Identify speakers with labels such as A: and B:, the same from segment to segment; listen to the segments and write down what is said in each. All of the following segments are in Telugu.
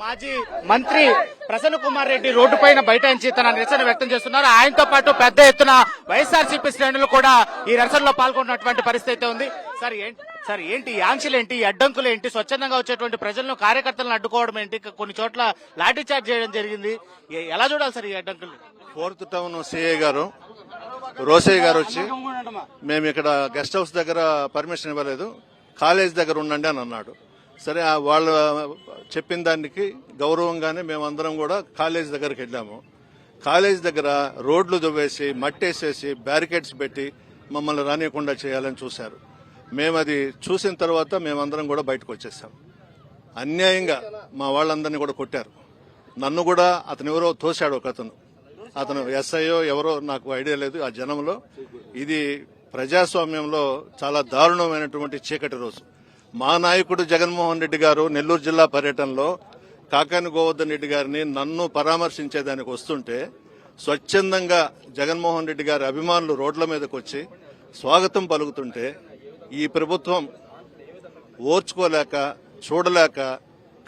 A: మాజీ మంత్రి ప్రసన్న కుమార్ రెడ్డి రోడ్డు పైన బైఠాయించి తన నిరసన వ్యక్తం చేస్తున్నారు. ఆయనతో పాటు పెద్ద ఎత్తున వైఎస్ఆర్సీపీ శ్రేణులు కూడా ఈ నిరసనలో పాల్గొన్నటువంటి పరిస్థితి ఉంది. సార్ ఏంటి ఈ ఆంక్షలు ఏంటి, ఈ అడ్డంకులు ఏంటి, స్వచ్ఛందంగా వచ్చేటువంటి ప్రజలను కార్యకర్తలను అడ్డుకోవడం ఏంటి, కొన్ని చోట్ల లాఠీ చార్జ్ చేయడం జరిగింది, ఎలా చూడాలి సార్ ఈ అడ్డంకులు?
B: 4th టౌన్ సిఐ గారు రోసయ్య గారు వచ్చి మేము ఇక్కడ గెస్ట్ హౌస్ దగ్గర పర్మిషన్ ఇవ్వలేదు, కాలేజ్ దగ్గర ఉండండి అని అన్నాడు. సరే వాళ్ళు చెప్పిన దానికి గౌరవంగానే మేమందరం కూడా కాలేజ్ దగ్గరికి వెళ్ళాము. కాలేజ్ దగ్గర రోడ్లు దువ్వేసి మట్టేసేసి బ్యారికేడ్స్ పెట్టి మమ్మల్ని రానియకుండా చేయాలని చూశారు. మేము అది చూసిన తర్వాత మేమందరం కూడా బయటకు వచ్చేసాం. అన్యాయంగా మా వాళ్ళందరినీ కూడా కొట్టారు. నన్ను కూడా అతను ఎవరో తోశాడు, ఒక అతను ఎస్ఐయో ఎవరో నాకు ఐడియా లేదు. ఆ జనంలో ఇది ప్రజాస్వామ్యంలో చాలా దారుణమైనటువంటి చీకటి రోజు. మా నాయకుడు జగన్మోహన్ రెడ్డి గారు నెల్లూరు జిల్లా పర్యటనలో కాకాని గోవర్ధన్ రెడ్డి గారిని నన్ను పరామర్శించేదానికి వస్తుంటే స్వచ్ఛందంగా జగన్మోహన్ రెడ్డి గారి అభిమానులు రోడ్ల మీదకి వచ్చి స్వాగతం పలుకుతుంటే ఈ ప్రభుత్వం ఓర్చుకోలేక చూడలేక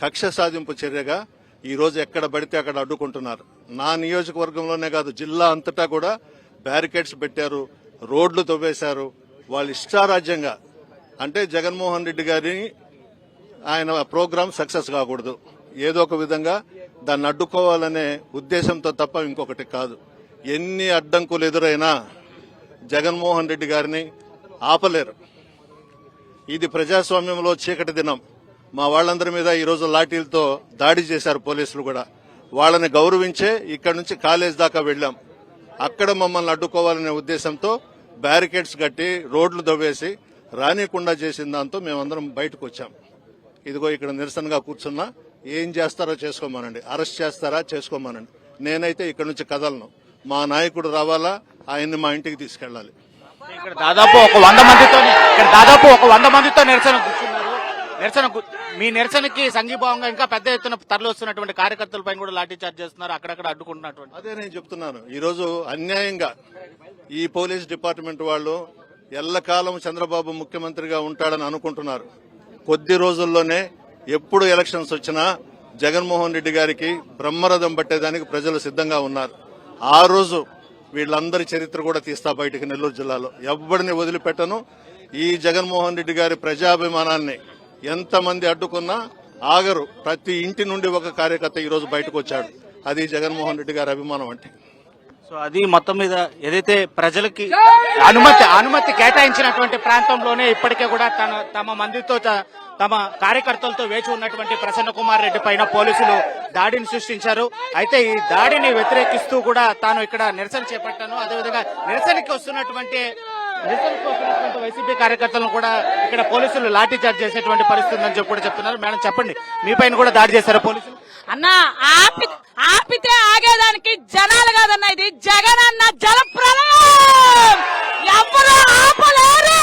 B: కక్ష సాధింపు చర్యగా ఈ రోజు ఎక్కడ పడితే అక్కడ అడ్డుకుంటున్నారు. నా నియోజకవర్గంలోనే కాదు, జిల్లా అంతటా కూడా బ్యారికేడ్స్ పెట్టారు, రోడ్లు తవ్వేశారు. వాళ్ళు ఇష్టారాజ్యంగా, అంటే జగన్మోహన్ రెడ్డి గారిని ఆయన ప్రోగ్రాం సక్సెస్ కాకూడదు, ఏదో ఒక విధంగా దాన్ని అడ్డుకోవాలనే ఉద్దేశంతో తప్ప ఇంకొకటి కాదు. ఎన్ని అడ్డంకులు ఎదురైనా జగన్మోహన్ రెడ్డి గారిని ఆపలేరు. ఇది ప్రజాస్వామ్యంలో చీకటి దినం. మా వాళ్ళందరి మీద ఈరోజు లాఠీలతో దాడి చేశారు పోలీసులు కూడా. వాళ్ళని గౌరవించే ఇక్కడి నుంచి కాలేజ్ దాకా వెళ్లాం. అక్కడ మమ్మల్ని అడ్డుకోవాలనే ఉద్దేశంతో బ్యారికేడ్స్ కట్టి రోడ్లు దవ్వేసి రానియకుండా చేసిన దాంతో మేమందరం బయటకు వచ్చాం. ఇదిగో ఇక్కడ నిరసనగా కూర్చున్నా. ఏం చేస్తారో చేసుకోమనండి, అరెస్ట్ చేస్తారా చేసుకోమనండి. నేనైతే ఇక్కడ నుంచి కదలను. మా నాయకుడు రావాలా, ఆయన్ని మా ఇంటికి తీసుకెళ్లాలి.
A: ఇక్కడ దాదాపు ఒక 100 మందితో నిరసన కూర్చున్నారు. మీ నిరసనకి సంఘీభావంగా ఇంకా పెద్ద ఎత్తున తరలి వస్తున్నటువంటి కార్యకర్తలపై కూడా లాఠీ చార్జ్ చేస్తున్నారు, అక్కడక్కడ అడ్డుకుంటున్నటువంటి.
B: అదే నేను చెప్తున్నాను, ఈ రోజు అన్యాయంగా ఈ పోలీస్ డిపార్ట్మెంట్ వాళ్ళు ఎల్లకాలం చంద్రబాబు ముఖ్యమంత్రిగా ఉంటాడని అనుకుంటున్నారు. కొద్ది రోజుల్లోనే ఎప్పుడు ఎలక్షన్స్ వచ్చినా జగన్మోహన్ రెడ్డి గారికి బ్రహ్మరథం పట్టేదానికి ప్రజలు సిద్ధంగా ఉన్నారు. ఆ రోజు వీళ్ళందరి చరిత్ర కూడా తీస్తా బయటికి. నెల్లూరు జిల్లాలో ఎవ్వడిని వదిలిపెట్టను. ఈ జగన్మోహన్ రెడ్డి గారి ప్రజాభిమానాన్ని ఎంతమంది అడ్డుకున్నా ఆగరు. ప్రతి ఇంటి నుండి ఒక కార్యకర్త ఈ రోజు బయటకు వచ్చాడు. అది జగన్మోహన్ రెడ్డి గారి అభిమానం అంటే.
A: సో అది మొత్తం మీద ఏదైతే ప్రజలకి అనుమతి కేటాయించినటువంటి ప్రాంతంలోనే ఇప్పటికే కూడా తమ మందితో తమ కార్యకర్తలతో వేచి ఉన్నటువంటి ప్రసన్న కుమార్ రెడ్డి పైన పోలీసులు దాడిని సృష్టించారు. అయితే ఈ దాడిని వ్యతిరేకిస్తూ కూడా తాను ఇక్కడ నిరసన చేపట్టాను. అదేవిధంగా నిరసనకి వస్తున్నటువంటి వైసీపీ కార్యకర్తలను కూడా ఇక్కడ పోలీసులు లాఠీ చార్జ్ చేసేటువంటి పరిస్థితి ఉందని చెప్పి కూడా చెప్తున్నారు. మేడం చెప్పండి, మీ పైన కూడా దాడి చేశారు పోలీసులు?
C: అన్నా ఆపితే ఆగేదానికి జనాలు కాదన్న, ఇది జగన్ అన్న జలప్రలయం. ఎవరు ఆపలేరు.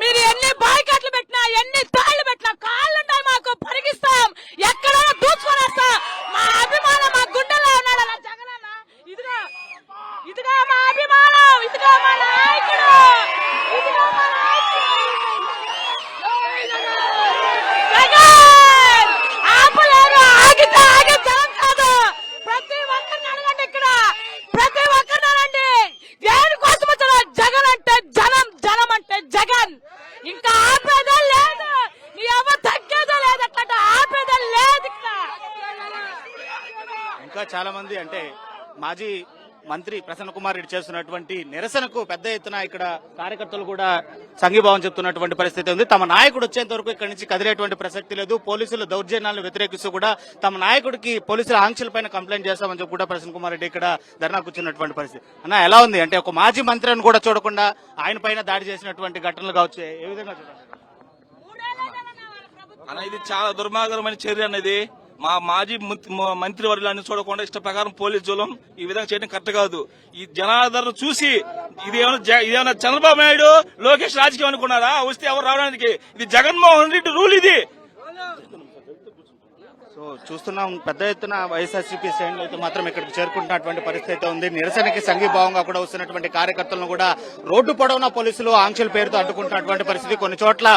C: మీరు ఎన్ని బాయ్కట్లు పెట్టినా, ఎన్ని తాళ్లు పెట్టినా, కాళ్ళుంటాయి మాకు, పరిగిస్తాం, ఎక్కడో దూచుకొనేస్తాం. మా అభిమానం మా గుండెల్లో ఉన్నాడు అన్న జగన్ అన్న. ఇదిగా మా అభిమానం, ఇదిగా మా నాయకుడు, ఇదిగా మా నాయకుడు జగన్. ఆపలేరు. ఆగితే ఆగే జనం కాదు. ప్రతి ఒక్కరిని అడగండి, ఇక్కడ ప్రతి ఒక్కరిని అడగండి. దేనికోసం వచ్చారు? జగన్ అంటే జనం, జనం అంటే జగన్. ఇంకా ఆపేదే లేదు. నీ ఎవరు తగ్గేదే లేదు. అట్లా ఆపేదే లేదు.
A: ఇంకా చాలా మంది అంటే మాజీ మంత్రి ప్రసన్న కుమార్ రెడ్డి చేస్తున్నటువంటి నిరసనకు పెద్ద ఎత్తున ఇక్కడ కార్యకర్తలు కూడా సంఘీభావం చెప్తున్నటువంటి పరిస్థితి ఉంది. తమ నాయకుడు వచ్చేంత వరకు ఇక్కడి నుంచి కదిలేటువంటి ప్రసక్తి లేదు. పోలీసుల దౌర్జన్యాలను వ్యతిరేకిస్తూ కూడా తమ నాయకుడికి పోలీసుల ఆంక్షలపైన కంప్లైంట్ చేస్తామని చెప్పి కూడా ప్రసన్న కుమార్ రెడ్డి ఇక్కడ ధర్నా కూర్చున్నటువంటి పరిస్థితి. అన్న ఎలా ఉంది అంటే ఒక మాజీ మంత్రి అని కూడా చూడకుండా ఆయన పైన దాడి చేసినటువంటి ఘటనలు కావచ్చు, ఏ విధంగా చూడాలి
D: అన్న? ఇది చాలా దుర్మార్గమైన చర్య అనేది. మా మాజీ మంత్రి వర్గాన్ని చూడకుండా ఇష్ట ప్రకారం పోలీసులు ఈ విధంగా చేయడం కరెక్ట్ కాదు. ఈ జనాదరణ చూసి ఇదేమన్నా చంద్రబాబు నాయుడు లోకేష్ రాజకీయం అనుకున్నారా? వస్తే ఎవరు రావడానికి? ఇది జగన్మోహన్ రెడ్డి రూల్. ఇది
A: సో చూస్తున్నాం పెద్ద ఎత్తున వైఎస్ఆర్సీపీ శ్రేణులు అయితే మాత్రం ఇక్కడికి చేరుకుంటున్నటువంటి పరిస్థితి అయితే ఉంది. నిరసనకి సంఘీభావంగా కూడా వస్తున్నటువంటి కార్యకర్తలను కూడా రోడ్డు పొడవునా పోలీసులు ఆంక్షల పేరుతో అడ్డుకుంటున్నటువంటి పరిస్థితి. కొన్ని చోట్ల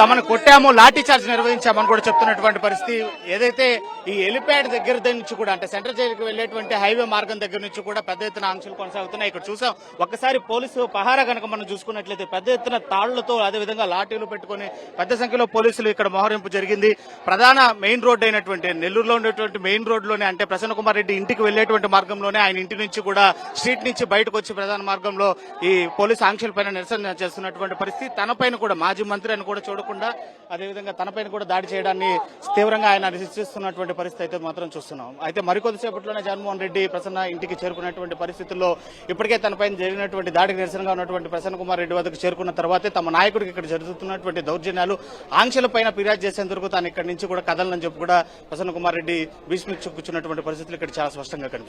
A: తమను కొట్టాము, లాఠీ చార్జ్ నిర్వహించామని కూడా చెప్తున్నటువంటి పరిస్థితి. ఏదైతే ఈ హెలిప్యాడ్ దగ్గర నుంచి కూడా అంటే సెంట్రల్ జైలుకి వెళ్లేటువంటి హైవే మార్గం దగ్గర నుంచి కూడా పెద్ద ఎత్తున ఆంక్షలు కొనసాగుతున్నాయి. ఇక్కడ చూసాం ఒక్కసారి పోలీసు పహారా కనుక మనం చూసుకున్నట్లయితే పెద్ద ఎత్తున తాళ్లతో అదేవిధంగా లాఠీలు పెట్టుకుని పెద్ద సంఖ్యలో పోలీసులు ఇక్కడ మోహరింపు జరిగింది. ప్రధాన మెయిన్ రోడ్ అయినటువంటి నెల్లూరులో ఉండేటువంటి మెయిన్ రోడ్ లోనే అంటే ప్రసన్న కుమార్ రెడ్డి ఇంటికి వెళ్లేటువంటి మార్గంలోనే ఆయన ఇంటి నుంచి కూడా స్ట్రీట్ నుంచి బయటకు వచ్చి ప్రధాన మార్గంలో ఈ పోలీసు ఆంక్షలపైన నిరసన చేస్తున్నటువంటి పరిస్థితి. తనపైన కూడా మాజీ మంత్రి అని కూడా చూడకుండా అదేవిధంగా తనపైన కూడా దాడి చేయడాన్ని తీవ్రంగా ఆయన నిరసిస్తున్నటువంటి పరిస్థితి అయితే మాత్రం చూస్తున్నాం. అయితే మరికొద్దిసేపట్లోనే జగన్మోహన్ రెడ్డి ప్రసన్న ఇంటికి చేరుకున్నటువంటి పరిస్థితుల్లో ఇప్పటికే తనపైన జరిగినటువంటి దాడికి నిరసనగా ఉన్నటువంటి ప్రసన్న కుమార్ రెడ్డి వద్దకు చేరుకున్న తర్వాతే తమ నాయకుడికి ఇక్కడ జరుగుతున్నటువంటి దౌర్జన్యాలు ఆంక్షలపైన ఫిర్యాదు చేసేందుకు తాను ఇక్కడి నుంచి కూడా కదలనని చెప్పి కూడా ప్రసన్న కుమార్ రెడ్డి భీష్మికి కూర్చున్నటువంటి పరిస్థితులు ఇక్కడ చాలా స్పష్టంగా కనిపిస్తుంది.